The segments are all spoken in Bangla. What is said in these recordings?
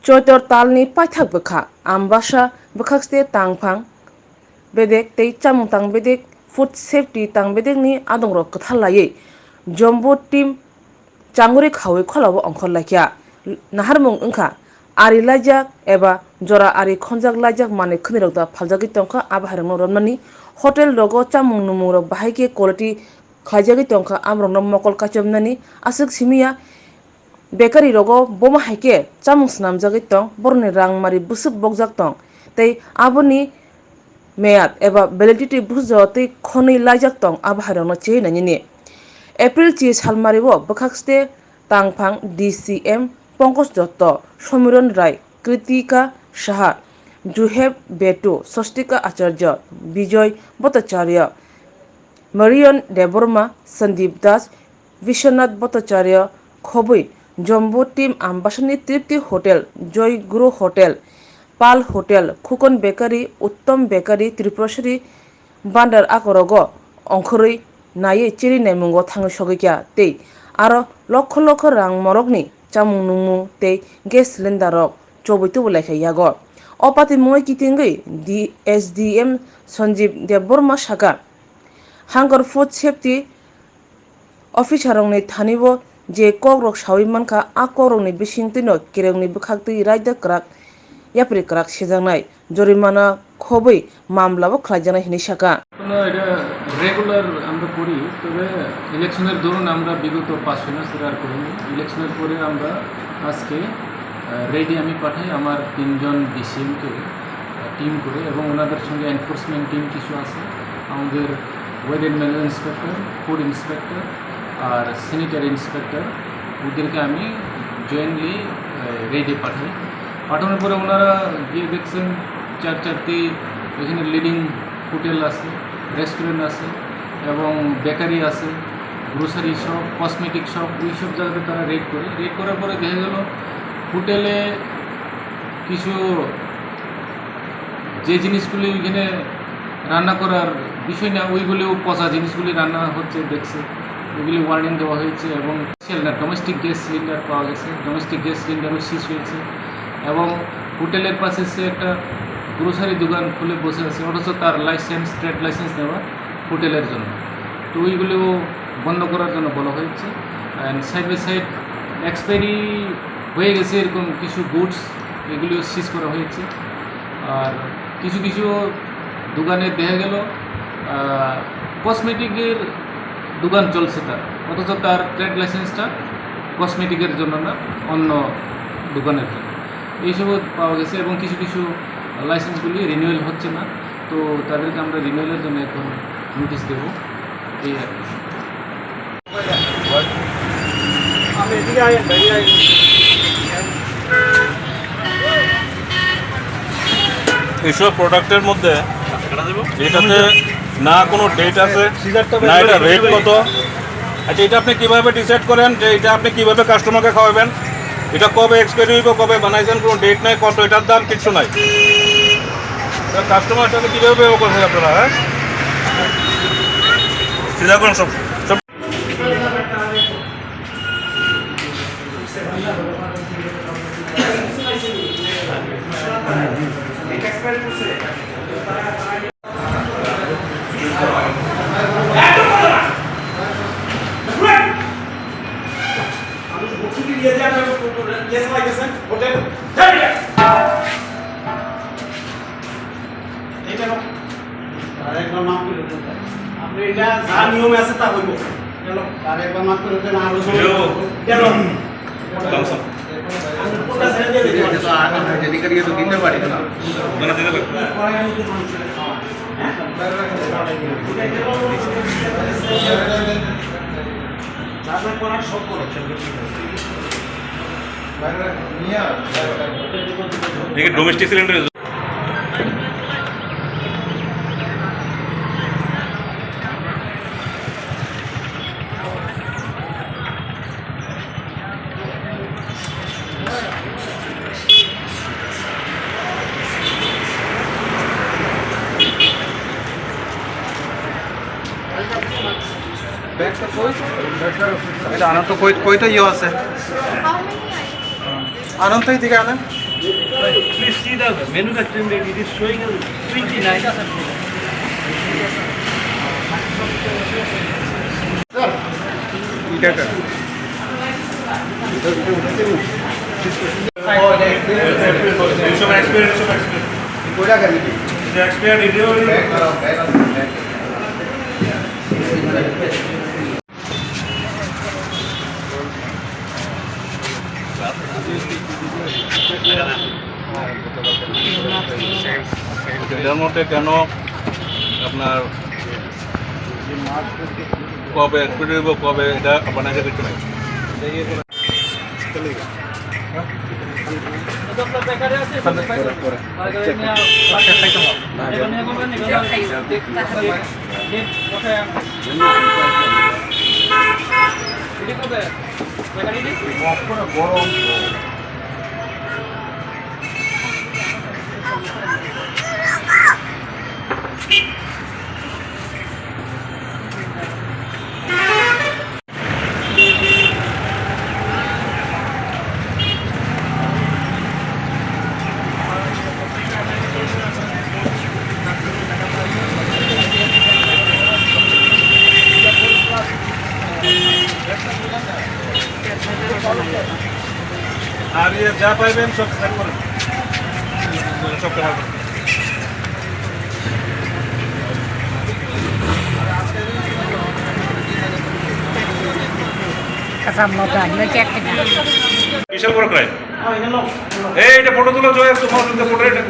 Choitor talni paithak bekha ambasa bekhakste tangphang bedek tei chamung tang bedek food safety tang bedek ni adongrok kathalai jombo team changuri khawi kholabo ongkhor laikya naharmung wngkha ari lajak eba jora ari khonjak lajak mane khunirok da phaljagui tongkha abaharong romnani hotel rogo chamung numung rok bahaike quality khlaijagui tongkha amrokno mokol kachomnani asuk simiya bakery rogo boma haike chamung swnamjagui tong boroni rangmari busuk bokjak tong tei aboni meyat eba validity bujo tei khonui laijak tong abaharokno chei nani April chi salmari o bekhakste tangphang DCM Pankaj Dotto Somiron Rai Kritika Saha Juheb Betu Sostika Acharya Bijoy Bhattacharya Marion Deborma Sandeep Das Vishwanath Bhattacharya Khobui Jombo Team Ambasani Tripti Hotel Joy Guru Hotel Pal Hotel Khukon Bakery Uttom Bakery Tripurashri Bandar Akorogo Ongkhorui nai chiri naimungo thangui sogikya tei aro lokho lokho rang morokni chamung nungmung tei gas cylinder rok chobui tubu laikha yago opati moi kitingui DSDM Sanjeev Deborma Saka Hunger Food Safety Officer rokni thanibo je kokrok sawi mankha a kokrokni bisingtino kirengni bwkhaktui raida krak yapri krak sejaknai jorimana khobui mamlabo khlaijaknai hini saka regular আমরা করি তবে ইলেকশনের দরুন আমরা বিগত 5 মাস ধরে আর করিনি ইলেকশনের পরে আমরা আজকে রেডি আমি পাঠাই আমার 3 জন ডিসিএমকে টিম করে এবং ওনাদের সঙ্গে এনফোর্সমেন্ট টিম কিছু আছে আমাদের weight and manage inspector food inspector আর স্যানিটারি ইন্সপেক্টর ওদেরকে আমি জয়েন্টলি রেডি পাঠাই পাঠানোর পরে ওনারা গিয়ে দেখছেন চারটি এখানে লিডিং হোটেল আছে রেস্টুরেন্ট আছে এবং বেকারি আছে গ্রোসারি শপ কসমেটিক শপ ওই সব জায়গাতে তারা রেড করার পরে দেখা গেল হোটেলে কিছু যে জিনিসগুলি ওইখানে রান্না করার বিষয় না ওইগুলিও পচা জিনিসগুলি রান্না হচ্ছে দেখছে ওইগুলি ওয়ার্নিং দেওয়া হয়েছে এবং ডোমেস্টিক গ্যাস সিলিন্ডার পাওয়া গেছে ডোমেস্টিক গ্যাস সিলিন্ডারও সিজ হয়েছে এবং হোটেলের পাশে সে একটা গ্রোসারি দোকান খুলে বসে আছে অথচ তার ট্রেড লাইসেন্স দেওয়া হোটেলের জন্য তো ওইগুলিও বন্ধ করার জন্য বলা হয়েছে and side by side expiry হয়ে গেছে এরকম কিছু গুডস এগুলিও সিজ করা হয়েছে আর কিছু কিছু দোকানে দেখা গেল কসমেটিকের দোকান চলছে তার অথচ তার ট্রেড লাইসেন্সটা কসমেটিকের জন্য না অন্য দোকানের জন্য এইসবও পাওয়া গেছে এবং কিছু কিছু লাইসেন্সগুলি রিনিউয়াল হচ্ছে না তো তাদেরকে আমরা রিনিউয়ালের জন্য এখন নোটিশ দেবো এই আর এইসব প্রোডাক্টের মধ্যে এটাতে না কোনো ডেট আছে না এটা রেট কত আচ্ছা এটা আপনি কীভাবে ডিসাইড করেন যে এটা আপনি কীভাবে কাস্টমারকে খাওয়াবেন এটা কবে এক্সপায়ারি হইব কবে বানাইছেন কোনো ডেট নাই কত এটার দাম কিছু নাই কাস্টমার সাথে কীভাবে ব্যবহার করছেন আপনারা হ্যাঁ চিন্তা করেন সব নিয়ম আছে তা হইব আরেকবার মাত্র যদি করিয়ে তো দিতে পারি না সব ডোমেস্টিক সিলিন্ডার এটা আনন্দ কয়টা ইয়ে আছে আনন্দ থেকে আনেন Please see the manufacturing rate. It is showing 29. এটার মধ্যে কেন আপনার কবে এক্সপিরিয়েন্স হইব কবে এটা বানাইতে কিছু নাই আর যা পাইবেন সব সেট করেন সব করা বিশাল বড় ক্রাইম এই এটা ফটো তুলো জয় তোমার ফটো এটা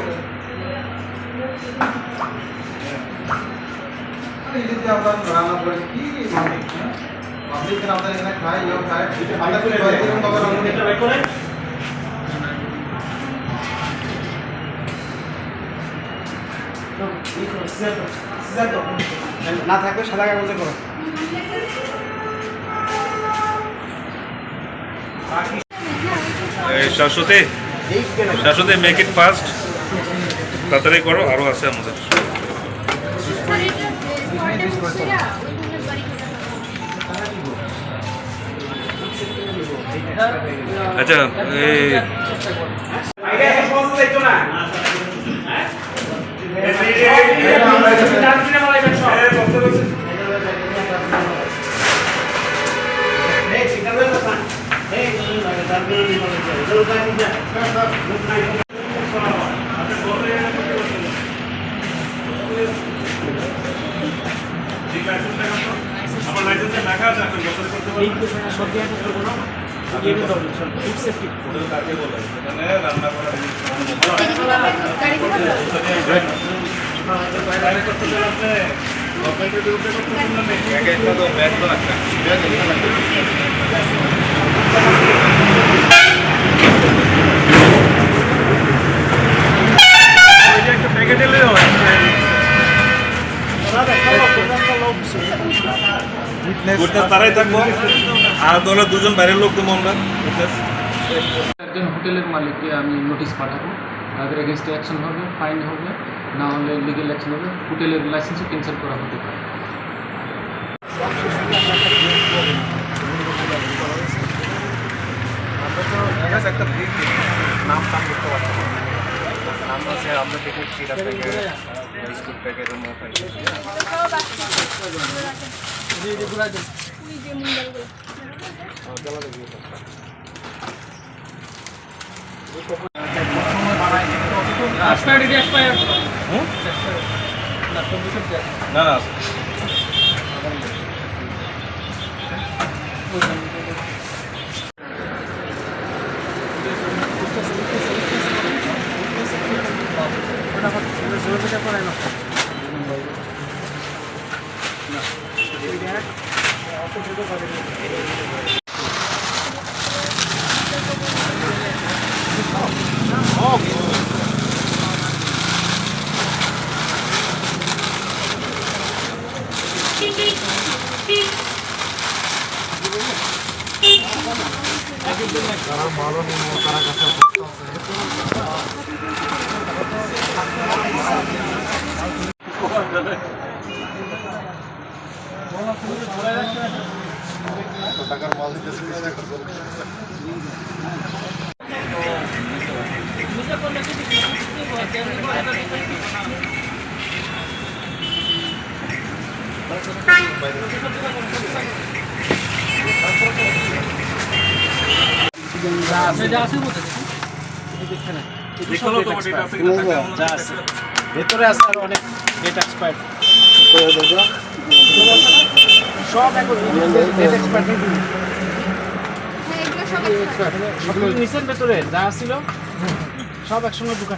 না থাকবে সাদা কাগজে করো Shashwati Shashwati make it fast তাড়াতাড়ি করো আরো আছে আমাদের আচ্ছা এই আমার লাইসেন্সে লেখা আছে আপনি যত করতে পারেন সব জায়গায় করব না ये भी सॉल्यूशन फूड सेफ्टी होटल काके बोला এখানে রান্না করা বাইরে করতে গেলে আপনি গভর্নমেন্টের বিরুদ্ধে করতে পারবেন না আগে একটা তো ব্যাগ তো রাখা ওই যে একটা প্যাকেট এলে হয় গুডনেস তারাই থাকবো আর ধরো দুজন বাইরের লোক দেবো আমরা একজন হোটেলের মালিককে আমি নোটিশ পাঠাবো, তাদের এগেনস্টে অ্যাকশন হবে, ফাইন হবে, না হলে লিগেল অ্যাকশন হবে, হোটেলের লাইসেন্সও ক্যান্সেল করা হতে পারে। একটা নাম টাম করতে পারতাম নাম আছে আমরা দেখে চিরা প্যাকেট বিস্কুট প্যাকেট না না টাকার মাল দিতেছে ভেতরে আছে আর অনেক ডেট এক্সপায়ার্ড সব এখন ডেট এক্সপায়ার্ড সব নিচের ভেতরে যা ছিল সব একসঙ্গে ঢুকা